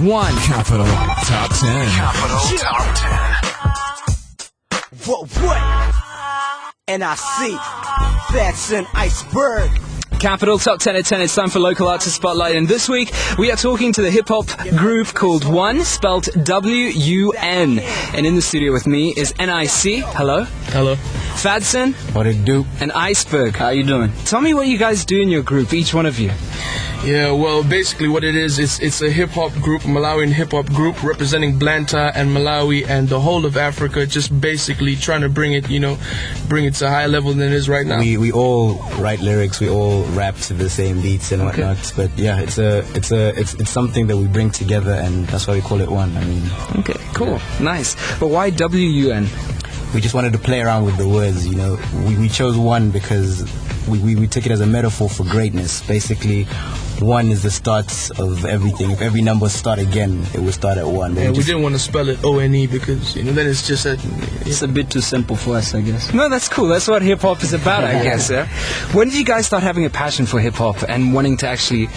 WuN. Capital Top 10. Capital Top 10. What? n.i.c. That's an iceberg. Capital Top 10 at 10. It's time for Local Artist Spotlight. And this week, we are talking to the hip-hop group called WuN, spelled W-U-N. And in the studio with me is n.i.c. Hello. Hello. Fadson. What it do? And Iceberg. How you doing? Tell me what you guys do in your group, each one of you. Yeah, well, basically what it is, it's a hip-hop group, Malawian hip-hop group representing Blantyre and Malawi and the whole of Africa, just basically trying to bring it to a higher level than it is right now. We all write lyrics, we all rap to the same beats and whatnot, but yeah, it's something that we bring together, and that's why we call it WuN. I mean, okay, cool, nice. But why W-U-N? We just wanted to play around with the words, you know. We chose WuN because we took it as a metaphor for greatness. Basically, one is the start of everything. If every number start again, it would start at one. Yeah, we didn't want to spell it O-N-E because, then it's just it's a bit too simple for us, I guess. No, that's cool. That's what hip-hop is about, I guess. Yeah? When did you guys start having a passion for hip-hop and wanting to actually,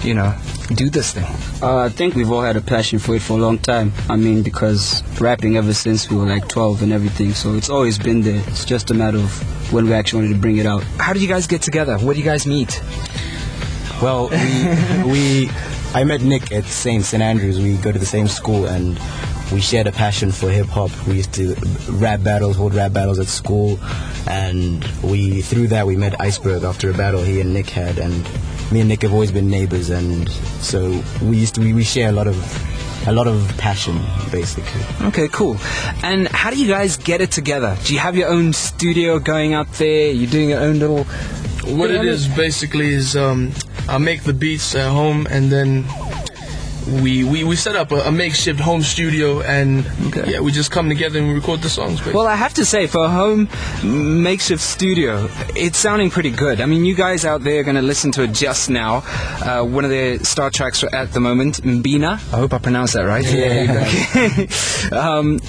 do this thing? I think we've all had a passion for it for a long time. I mean, because rapping ever since we were like 12 and everything, so it's always been there. It's just a matter of when we actually wanted to bring it out. How did you guys get together? Where do you guys meet? Well, I met Nick at St. Andrews. We go to the same school, and we shared a passion for hip-hop. We used to hold rap battles at school, and through that we met Iceberg after a battle he and Nick had, and me and Nick have always been neighbors, and so we share a lot of passion, basically. Okay, cool. And how do you guys get it together? Do you have your own studio going out there? You're doing your own little... What it is basically is I make the beats at home, and then we set up a makeshift home studio, and we just come together and we record the songs. Basically. Well, I have to say, for a home makeshift studio, it's sounding pretty good. I mean, you guys out there are going to listen to it just now. One of their star tracks at the moment, Mbina. I hope I pronounced that right. Yeah.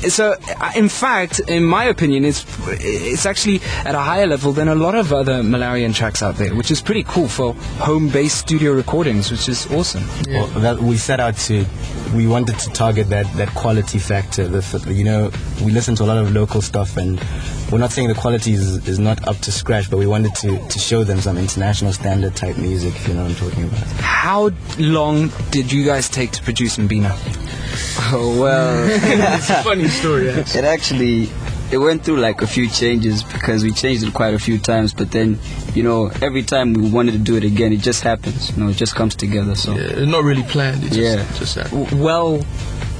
So, in fact, in my opinion, it's actually at a higher level than a lot of other Malawian tracks out there, which is pretty cool for home-based studio recordings, which is awesome. Yeah. Well, we wanted to target that quality factor. We listen to a lot of local stuff, and we're not saying the quality is not up to scratch, but we wanted to show them some international standard type music, if you know what I'm talking about. How long did you guys take to produce Mbina? Oh, well... It's a funny story, actually. It went through like a few changes because we changed it quite a few times, but then, every time we wanted to do it again, it just happens. It just comes together. So yeah, it's not really planned. It just happens. Well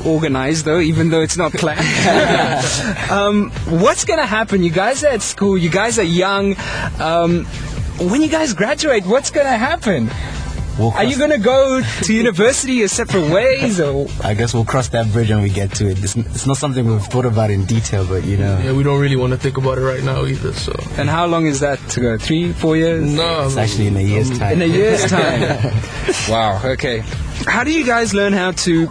organized, though, even though it's not planned. What's going to happen? You guys are at school. You guys are young. When you guys graduate, what's going to happen? Are you going to go to university your separate ways? Or? I guess we'll cross that bridge when we get to it. It's not something we've thought about in detail, but Yeah, we don't really want to think about it right now either, so... And how long is that to go? 3-4 years? No. It's actually in a year's time. In a year's time? Wow, okay. How do you guys learn how to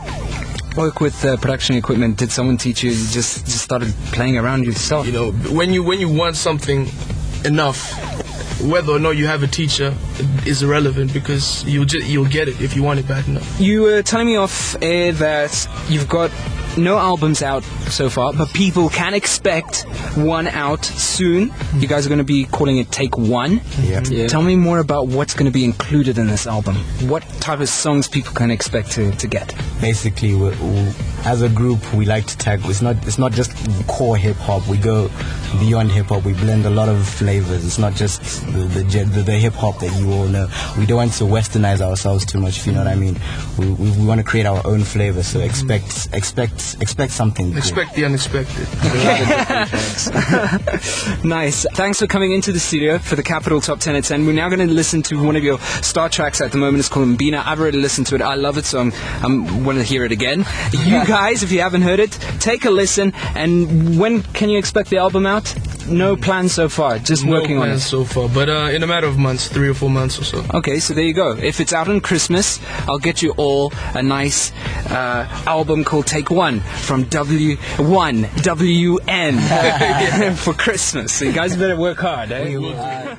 work with production equipment? Did someone teach you? You just started playing around yourself? When you want something enough, whether or not you have a teacher is irrelevant, because you'll get it if you want it bad enough. You were telling me off air that you've got no albums out so far, but people can expect one out soon. You guys are going to be calling it Take One. Yeah. Tell me more about what's going to be included in this album. What type of songs people can expect to get? Basically, as a group, we like to tackle. It's not just core hip hop. We go beyond hip hop. We blend a lot of flavors. It's not just the hip hop that you all know. We don't want to westernize ourselves too much, if you know what I mean. We want to create our own flavor. So expect something. Expect the unexpected. Nice. Thanks for coming into the studio for the Capital Top 10 at 10. We're now going to listen to one of your star tracks at the moment. It's called Mbina. I've already listened to it. I love it, so I'm want to hear it again. You guys, if you haven't heard it, take a listen. And when can you expect the album out? No plans so far, just working on it. No plans so far, but in a matter of months, 3 or 4 months or so. Okay, so there you go. If it's out on Christmas, I'll get you all a nice album called Take One from WuN for Christmas. So you guys better work hard, eh?